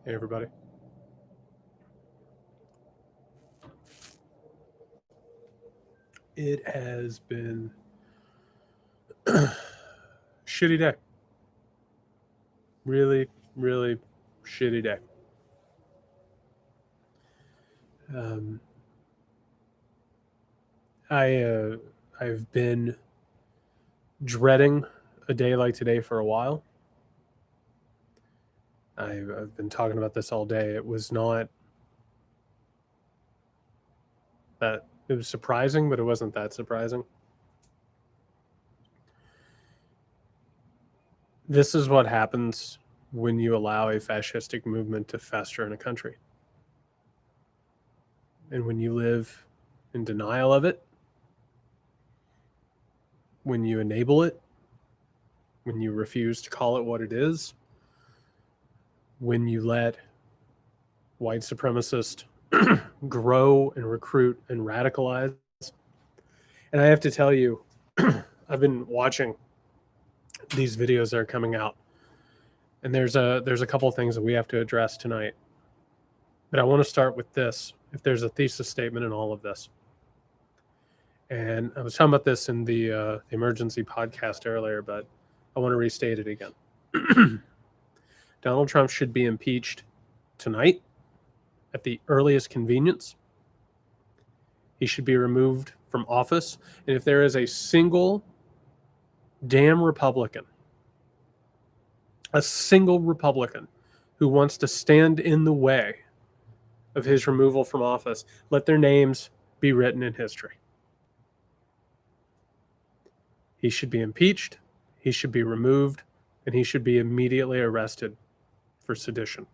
Hey, everybody. It has been a shitty day. Really, really shitty day. I've been dreading a day like today for a while. I've been talking about this all day. It was not that it was surprising, but it wasn't that surprising. This is what happens when you allow a fascistic movement to fester in a country. And when you live in denial of it, when you enable it, when you refuse to call it what it is, when you let white supremacists grow and recruit and radicalize. And I have to tell you, I've been watching these videos that are coming out, and there's a couple of things that we have to address tonight. But I want to start with this, if there's a thesis statement in all of this. And I was talking about this in the emergency podcast earlier, but I want to restate it again. Donald Trump should be impeached tonight at the earliest convenience. He should be removed from office. And if there is a single damn Republican, a single Republican who wants to stand in the way of his removal from office, let their names be written in history. He should be impeached, he should be removed, and he should be immediately arrested for sedition.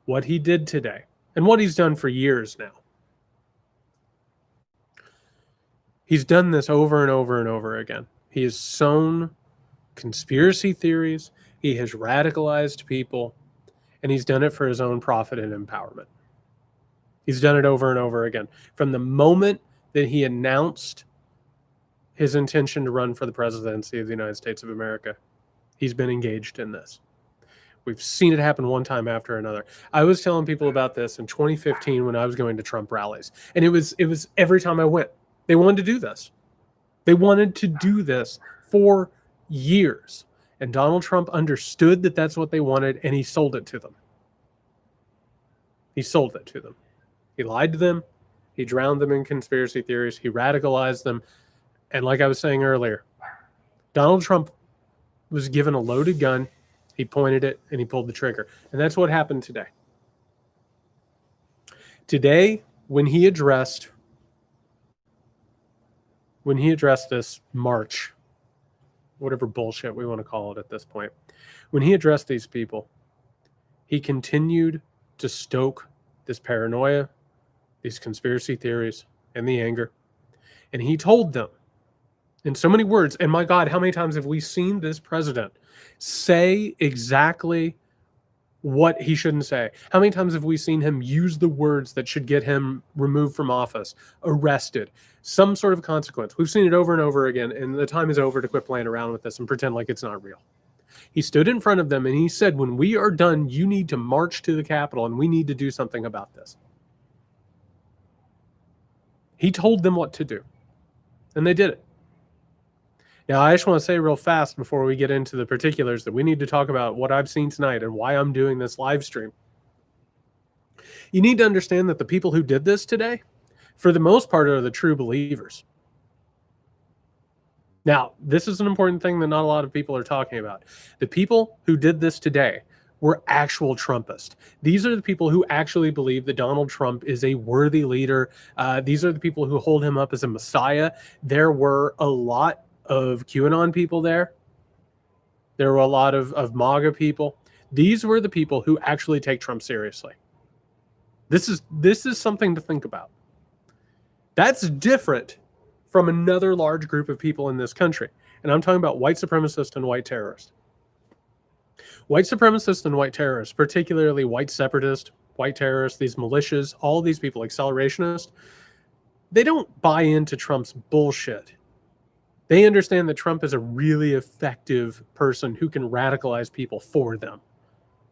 What he did today, and what he's done for years now, he's done this over and over and over again. He has sown conspiracy theories, he has radicalized people, and he's done it for his own profit and empowerment. He's done it over and over again. From the moment that he announced his intention to run for the presidency of the United States of America, he's been engaged in this. We've seen it happen one time after another. I was telling people about this in 2015 when I was going to Trump rallies. And it was every time I went. They wanted to do this. They wanted to do this for years. And Donald Trump understood that that's what they wanted, and he sold it to them. He sold it to them. He lied to them. He drowned them in conspiracy theories. He radicalized them. And like I was saying earlier, Donald Trump was given a loaded gun. He pointed it and he pulled the trigger. And that's what happened today. Today, when he addressed this march, whatever bullshit we want to call it at this point, when he addressed these people, he continued to stoke this paranoia, these conspiracy theories, and the anger. And he told them in so many words, and my God, how many times have we seen this president say exactly what he shouldn't say? How many times have we seen him use the words that should get him removed from office, arrested, some sort of consequence? We've seen it over and over again, and the time is over to quit playing around with this and pretend like it's not real. He stood in front of them and he said, when we are done, you need to march to the Capitol and we need to do something about this. He told them what to do, and they did it. Now, I just want to say real fast before we get into the particulars that we need to talk about what I've seen tonight and why I'm doing this live stream. You need to understand that the people who did this today, for the most part, are the true believers. Now, this is an important thing that not a lot of people are talking about. The people who did this today were actual Trumpists. These are the people who actually believe that Donald Trump is a worthy leader. These are the people who hold him up as a messiah. There were a lot of QAnon people there. There were a lot of MAGA people. These were the people who actually take Trump seriously. This is something to think about. That's different from another large group of people in this country. And I'm talking about white supremacists and white terrorists. White supremacists and white terrorists, particularly white separatists, white terrorists, these militias, all these people, accelerationists, they don't buy into Trump's bullshit. They understand that Trump is a really effective person who can radicalize people for them.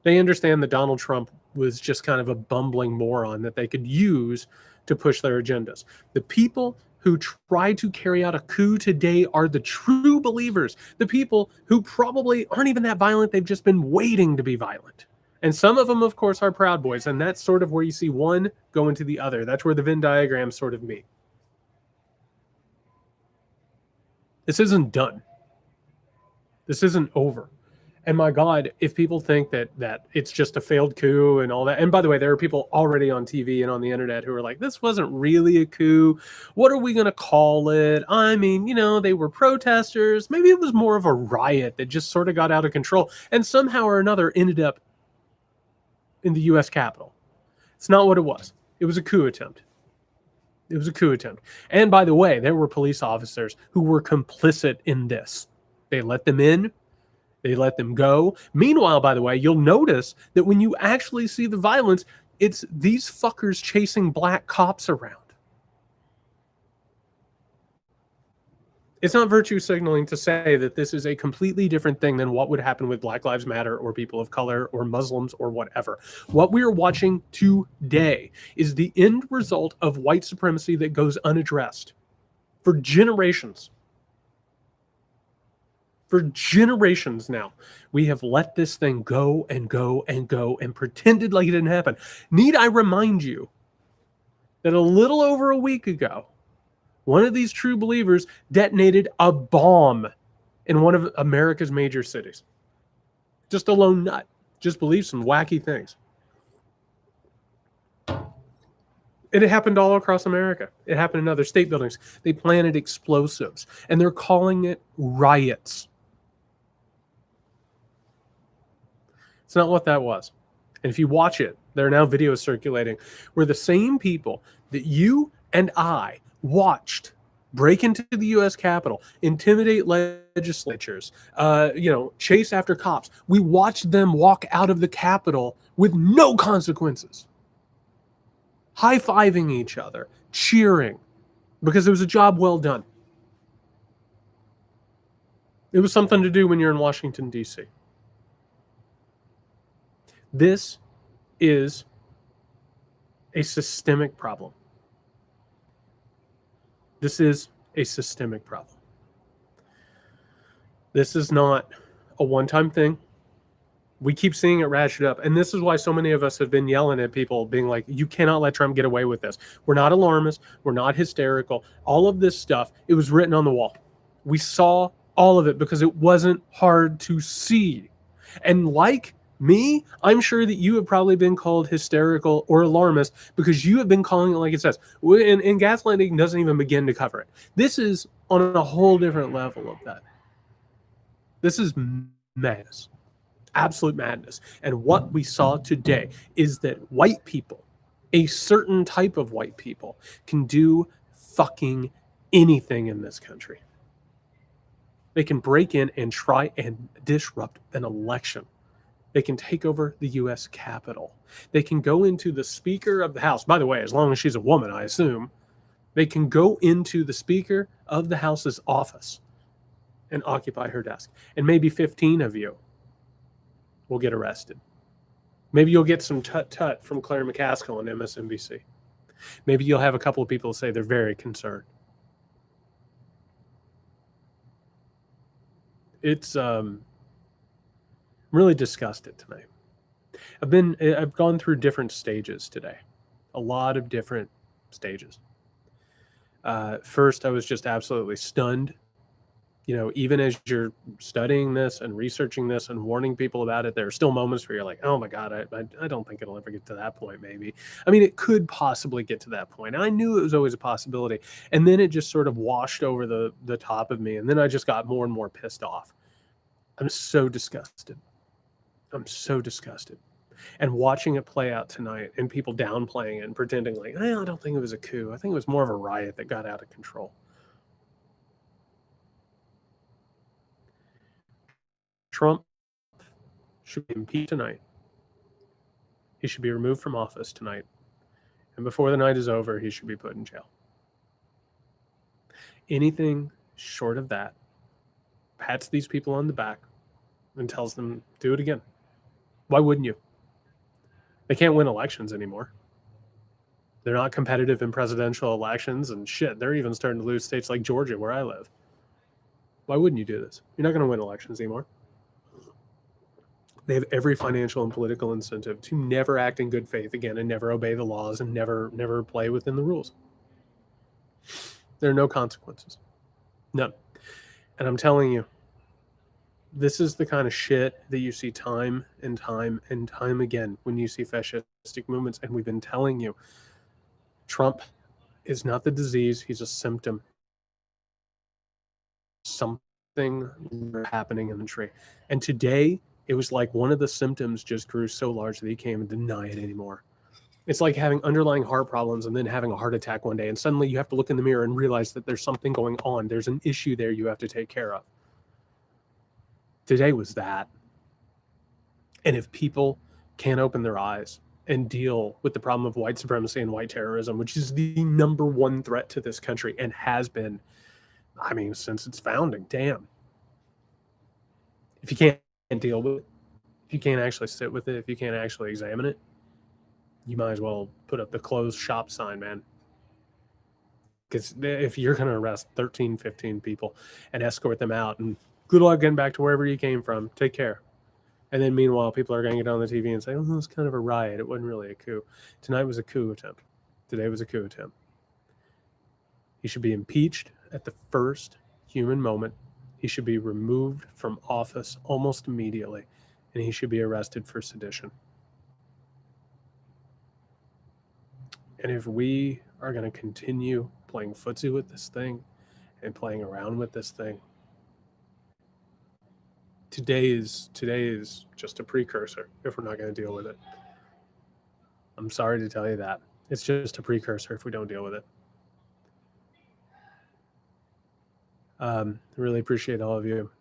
They understand that Donald Trump was just kind of a bumbling moron that they could use to push their agendas. The people who try to carry out a coup today are the true believers, the people who probably aren't even that violent. They've just been waiting to be violent. And some of them, of course, are Proud Boys. And that's sort of where you see one go into the other. That's where the Venn diagrams sort of meet. This isn't done. This isn't over. And my God, if people think that it's just a failed coup and all that, and by the way, there are people already on TV and on the internet who are like, this wasn't really a coup. What are we going to call it? I mean, they were protesters. Maybe it was more of a riot that just sort of got out of control and somehow or another ended up in the U.S. Capitol. It's not what it was. It was a coup attempt. It was a coup attempt. And by the way, there were police officers who were complicit in this. They let them in. They let them go. Meanwhile, by the way, you'll notice that when you actually see the violence, it's these fuckers chasing black cops around. It's not virtue signaling to say that this is a completely different thing than what would happen with Black Lives Matter or people of color or Muslims or whatever. What we are watching today is the end result of white supremacy that goes unaddressed for generations. For generations now, we have let this thing go and go and go and pretended like it didn't happen. Need I remind you that a little over a week ago, one of these true believers detonated a bomb in one of America's major cities. Just a lone nut. Just believes some wacky things. It happened all across America. It happened in other state buildings. They planted explosives, and they're calling it riots. It's not what that was. And if you watch it, there are now videos circulating where the same people that you and I watched break into the U.S. Capitol, intimidate legislatures, chase after cops. We watched them walk out of the Capitol with no consequences, high-fiving each other, cheering, because it was a job well done. It was something to do when you're in Washington, D.C. This is a systemic problem. This is a systemic problem. This is not a one-time thing. We keep seeing it ratchet up. And this is why so many of us have been yelling at people being like, you cannot let Trump get away with this. We're not alarmists. We're not hysterical. All of this stuff, it was written on the wall. We saw all of it because it wasn't hard to see. And like me, I'm sure that you have probably been called hysterical or alarmist because you have been calling it like it says. And gaslighting doesn't even begin to cover it. This is on a whole different level of that. This is madness. Absolute madness. And what we saw today is that white people, a certain type of white people, can do fucking anything in this country. They can break in and try and disrupt an election. They can take over the U.S. Capitol. They can go into the Speaker of the House. By the way, as long as she's a woman, I assume. They can go into the Speaker of the House's office and occupy her desk. And maybe 15 of you will get arrested. Maybe you'll get some tut-tut from Claire McCaskill on MSNBC. Maybe you'll have a couple of people say they're very concerned. It's I'm really disgusted tonight. I've gone through different stages today. A lot of different stages. First, I was just absolutely stunned. Even as you're studying this and researching this and warning people about it, there are still moments where you're like, oh my God, I don't think it'll ever get to that point, maybe. I mean, it could possibly get to that point. I knew it was always a possibility. And then it just sort of washed over the top of me. And then I just got more and more pissed off. I'm so disgusted. I'm so disgusted. And watching it play out tonight and people downplaying it and pretending like, I don't think it was a coup. I think it was more of a riot that got out of control. Trump should be impeached tonight. He should be removed from office tonight. And before the night is over, he should be put in jail. Anything short of that pats these people on the back and tells them, do it again. Why wouldn't you? They can't win elections anymore. They're not competitive in presidential elections, and shit, they're even starting to lose states like Georgia, where I live. Why wouldn't you do this? You're not going to win elections anymore. They have every financial and political incentive to never act in good faith again and never obey the laws and never play within the rules. There are no consequences. None. And I'm telling you, this is the kind of shit that you see time and time and time again when you see fascistic movements. And we've been telling you, Trump is not the disease, he's a symptom. Something happening in the tree. And today, it was like one of the symptoms just grew so large that he can't even deny it anymore. It's like having underlying heart problems and then having a heart attack one day. And suddenly you have to look in the mirror and realize that there's something going on. There's an issue there you have to take care of. Today was that. And if people can't open their eyes and deal with the problem of white supremacy and white terrorism, which is the number one threat to this country and has been, I mean, since its founding, damn. If you can't deal with it, if you can't actually sit with it, if you can't actually examine it, you might as well put up the closed shop sign, man. Because if you're going to arrest 13, 15 people and escort them out, and good luck getting back to wherever you came from, take care. And then meanwhile, people are going to get on the TV and say, oh, it was kind of a riot. It wasn't really a coup. Tonight was a coup attempt. Today was a coup attempt. He should be impeached at the first human moment. He should be removed from office almost immediately, and he should be arrested for sedition. And if we are going to continue playing footsie with this thing and playing around with this thing, today is just a precursor if we're not going to deal with it. I'm sorry to tell you that. It's just a precursor if we don't deal with it. I really appreciate all of you.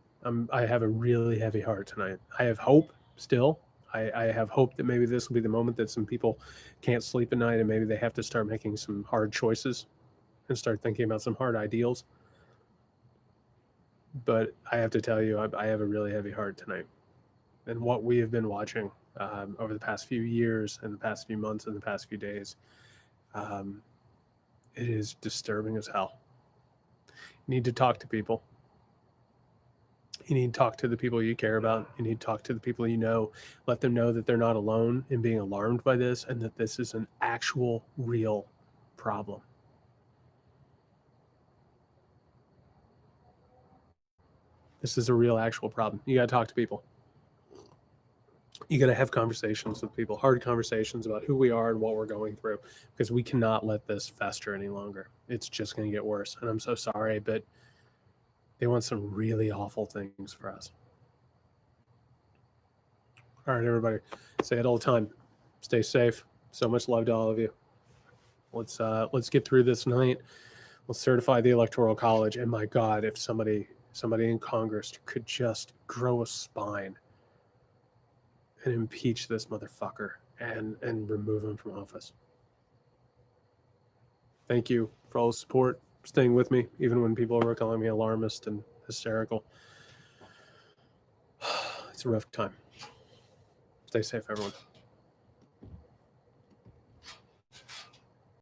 I have a really heavy heart tonight. I have hope still. I have hope that maybe this will be the moment that some people can't sleep at night and maybe they have to start making some hard choices and start thinking about some hard ideals. But I have to tell you, I have a really heavy heart tonight. And what we have been watching over the past few years and the past few months and the past few days, it is disturbing as hell. You need to talk to people. You need to talk to the people you care about. You need to talk to the people you know. Let them know that they're not alone in being alarmed by this and that this is an actual, real problem. This is a real, actual problem. You got to talk to people. You got to have conversations with people, hard conversations about who we are and what we're going through, because we cannot let this fester any longer. It's just going to get worse. And I'm so sorry, but they want some really awful things for us. All right, everybody, say it all the time. Stay safe. So much love to all of you. Let's get through this night. Let's certify the Electoral College. And my God, if somebody in Congress could just grow a spine and impeach this motherfucker and remove him from office. Thank you for all the support, staying with me, even when people were calling me alarmist and hysterical. It's a rough time. Stay safe, everyone.